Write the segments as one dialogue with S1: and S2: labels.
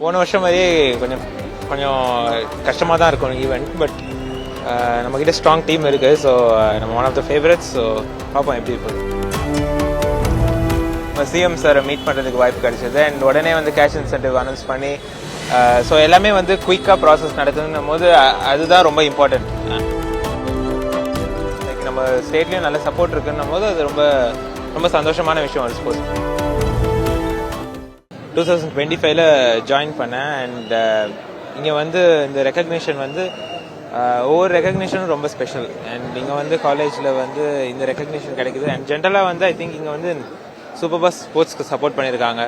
S1: போன வருஷம் மாதிரியே கொஞ்சம் கொஞ்சம் கஷ்டமாக தான் இருக்கும் ஈவெண்ட். பட் நம்மக்கிட்ட ஸ்ட்ராங் டீம் இருக்குது. ஸோ நம்ம one of the favourites. So பார்ப்போம் எப்படி இருக்கும். நம்ம சிஎம் சாரை மீட் பண்ணுறதுக்கு வாய்ப்பு கிடைச்சது. அண்ட் உடனே வந்து கேஷ் இன்சென்டிவ் அனௌன்ஸ் பண்ணி ஸோ எல்லாமே வந்து குயிக்காக ப்ராசஸ் நடக்குதுன்னும் போது அதுதான் ரொம்ப இம்பார்ட்டன்ட். லைக் நம்ம ஸ்டேட்லேயும் நல்ல சப்போர்ட் இருக்குன்னும் போது அது ரொம்ப ரொம்ப சந்தோஷமான விஷயம். ஒரு ஸ்போர்ட்ஸ் 2025 ஜாயின் பண்ணேன். அண்ட் இங்கே வந்து இந்த ரெக்கக்னிஷன் வந்து ஒவ்வொரு ரெக்கக்னிஷனும் ரொம்ப ஸ்பெஷல். அண்ட் இங்கே வந்து காலேஜில் வந்து இந்த ரெக்கக்னிஷன் கிடைக்குது. அண்ட் ஜென்ரலாக வந்து ஐ திங்க் இங்கே வந்து சூப்பர் பஸ் ஸ்போர்ட்ஸ்க்கு சப்போர்ட் பண்ணியிருக்காங்க.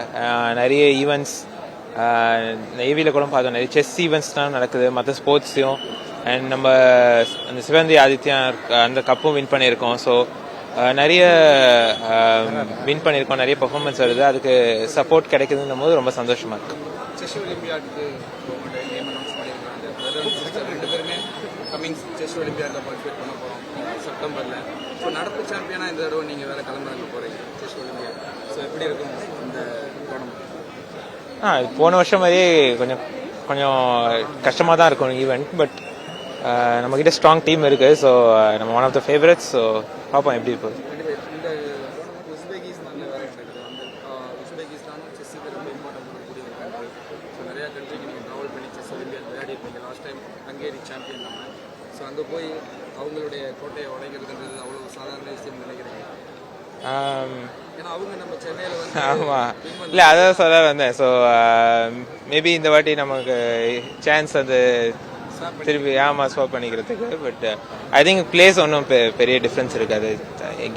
S1: நிறைய ஈவெண்ட்ஸ் நேவியில் கூட பார்த்தோம். நிறைய செஸ் ஈவெண்ட்ஸ்லாம் நடக்குது மற்ற ஸ்போர்ட்ஸையும். அண்ட் நம்ம அந்த சிவந்தி ஆதித்யா அந்த கப்பும் வின் பண்ணியிருக்கோம். ஸோ நிறைய வின் பண்ணியிருக்கோம். நிறைய பெர்ஃபார்மன்ஸ் வருது. அதுக்கு சப்போர்ட் கிடைக்குதுன்னும் போது ரொம்ப சந்தோஷமாக இருக்கு.
S2: செஸ் ஒலிம்பியாடுக்கு நேம் அனௌன்ஸ் பண்ணியிருக்காங்க. ரெண்டு பேருமே கமிங் செஸ் ஒலிம்பியாடில் பார்ட்டிசிபேட் பண்ண போகிறோம் செப்டம்பரில். ஸோ நடப்பு சாம்பியனாக இந்த தடவை நீங்கள் வேறு கிளம்புறதுக்கு போகிறீங்க செஸ் ஒலிம்பியாட். ஸோ எப்படி இருக்கும் இந்த டோர்னமெண்ட்?
S1: போன வருஷம் மாதிரியே கொஞ்சம் கொஞ்சம் கஷ்டமாக தான் இருக்கும் ஈவெண்ட். பட் நம்மக்கிட்ட ஸ்ட்ராங் டீம் இருக்குது. ஸோ நம்ம one of the favourites. So பார்ப்போம் எப்படி இருக்கும்.
S2: இந்த டோர்னமெண்ட் உஸ்பெகிஸ்தானில் வேறு நடக்குது. வந்து உஸ்பெகிஸ்தானும் செஸ்ஸுக்கு ரொம்ப இம்பார்ட்டன்ட் கொடுக்கக்கூடிய ஒரு கண்ட்ரி. ஸோ நிறையா கண்ட்ரிக்கு நீங்கள் ட்ராவல் பண்ணி செஸ் ஒலிம்பியாட் விளையாடிருப்பீங்க. லாஸ்ட் டைம் ஹங்கேரி சாம்பியன் நம்ம. ஸோ அங்கே போய் அவங்களுடைய கோட்டையை உடைக்கிறதுன்றது அவ்வளோ சாதாரண விஷயம் நினைக்கிறீங்க? ஏன்னா அவங்க நம்ம சென்னையில் வந்து
S1: ஆமாம் இல்லை அதான் சொல்ல வந்தேன். ஸோ மேபி இந்த வாட்டி நமக்கு சான்ஸ் அது திருப்பி ஸ்வாப் பண்ணிக்கிறதுக்கு. பட் ஐ திங்க் பிளேஸ் ஒன்றும் பெரிய டிஃப்ரென்ஸ் இருக்காது.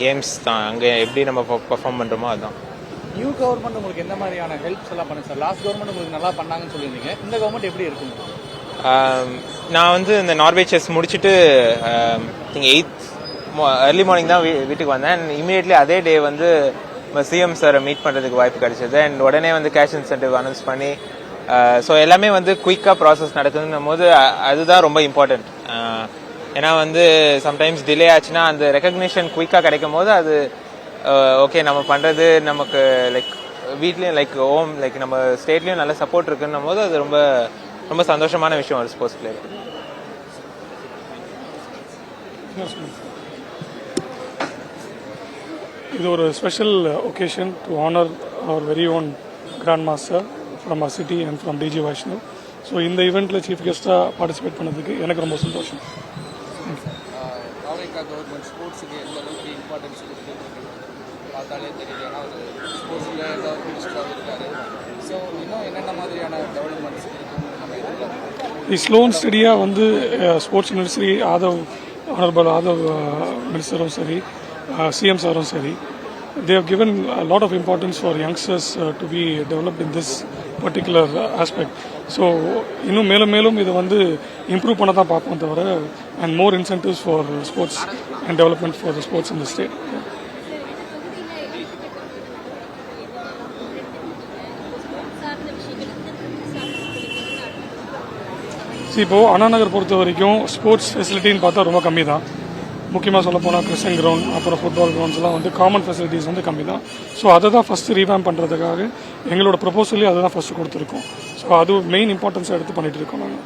S1: கேம்ஸ் தான் அங்கே எப்படி நம்ம பர்ஃபார்ம் பண்ணுறோமோ அதுதான்.
S3: நியூ கவர்மெண்ட் உங்களுக்கு எந்த மாதிரியான ஹெல்ப்ஸ் எல்லாம் பண்ணுங்க சார்? லாஸ்ட் கவர்மெண்ட் உங்களுக்கு நல்லா பண்ணாங்கன்னு சொல்லியிருந்தீங்க. இந்த கவர்மெண்ட் எப்படி இருக்குங்க?
S1: நான் வந்து இந்த நார்வே செஸ் முடிச்சுட்டு நீங்கள் 8th early மார்னிங் தான் வீட்டுக்கு வந்தேன். அண்ட் இமீடியட்லி அதே டே வந்து சிஎம் சாரை மீட் பண்ணுறதுக்கு வாய்ப்பு கிடைச்சது. அண்ட் உடனே வந்து கேஷ் இன்சென்டிவ் அனௌன்ஸ் பண்ணி ஸோ எல்லாமே வந்து குயிக்காக ப்ராசஸ் நடக்குதுன்னும் போது அதுதான் ரொம்ப இம்பார்ட்டன்ட். ஏன்னா வந்து சம்டைம்ஸ் டிலே ஆச்சுன்னா அந்த ரெக்கக்னிஷன் குயிக்காக கிடைக்கும் போது அது ஓகே நம்ம பண்ணுறது நமக்கு லைக் வீட்லேயும் லைக் ஹோம் லைக் நம்ம ஸ்டேட்லேயும் நல்ல சப்போர்ட் இருக்குன்னும் போது அது ரொம்ப ரொம்ப சந்தோஷமான விஷயம் ஒரு ஸ்போர்ட்ஸ் பிளேயர்.
S4: இது ஒரு special occasion to honour our very own grandmaster from our city and from DG Vaishnav. So இந்த ஈவெண்ட்டில் சீஃப் கெஸ்ட்டாக பார்ட்டிசிபேட் பண்ணதுக்கு எனக்கு ரொம்ப சந்தோஷம்.
S2: தாவேகா கவர்மெண்ட் ஸ்போர்ட்ஸுக்கு எந்த அளவுக்கு இம்பார்ட்டன்ஸ் கொடுத்துருக்கு பார்த்தாலே தெரியுது. ஏன்னா ஒரு ஸ்போர்ட்ஸில் ஏதாவது மினிஸ்டராக இருக்காரு. ஸோ இன்னும் என்னென்ன மாதிரியான டெவலப்மெண்ட்ஸ் இருக்குன்னு நம்ம எதிர்பார்க்கலாம்?
S4: ஸ்லோ அண்ட் ஸ்டடியாக வந்து ஸ்போர்ட்ஸ் மினிஸ்ட்ரி ஆனரபிள் ஆதவ் மினிஸ்டரும் சரி சிஎம் சாரும் சரி they have given a lot of importance for youngsters to be developed in this particular aspect. So இன்னும் மேலும் மேலும் இதை வந்து இம்ப்ரூவ் பண்ண தான் பார்ப்போம் தவிர and more incentives for sports and development for the sports in the state. இப்போ அண்ணா நகர் பொறுத்த வரைக்கும் ஸ்போர்ட்ஸ் ஃபெசிலிட்டின்னு பார்த்தா ரொம்ப கம்மி தான். முக்கியமாக சொல்ல போனால் கிறிஸ்டன் கிரவுண்ட் அப்புறம் ஃபுட்பால் கிரவுண்ட்ஸ்லாம் வந்து காமன் ஃபெசிலிட்டிஸ் வந்து கம்மி தான். ஸோ அதை தான் ஃபஸ்ட்டு ரீவேம் பண்ணுறதுக்காக எங்களோட ப்ரொபோசலே அதை தான் ஃபஸ்ட்டு கொடுத்துருக்கோம். ஸோ அது மெயின் இம்பார்ட்டன்ஸாக எடுத்து பண்ணிகிட்டு இருக்கோம் நாங்கள்.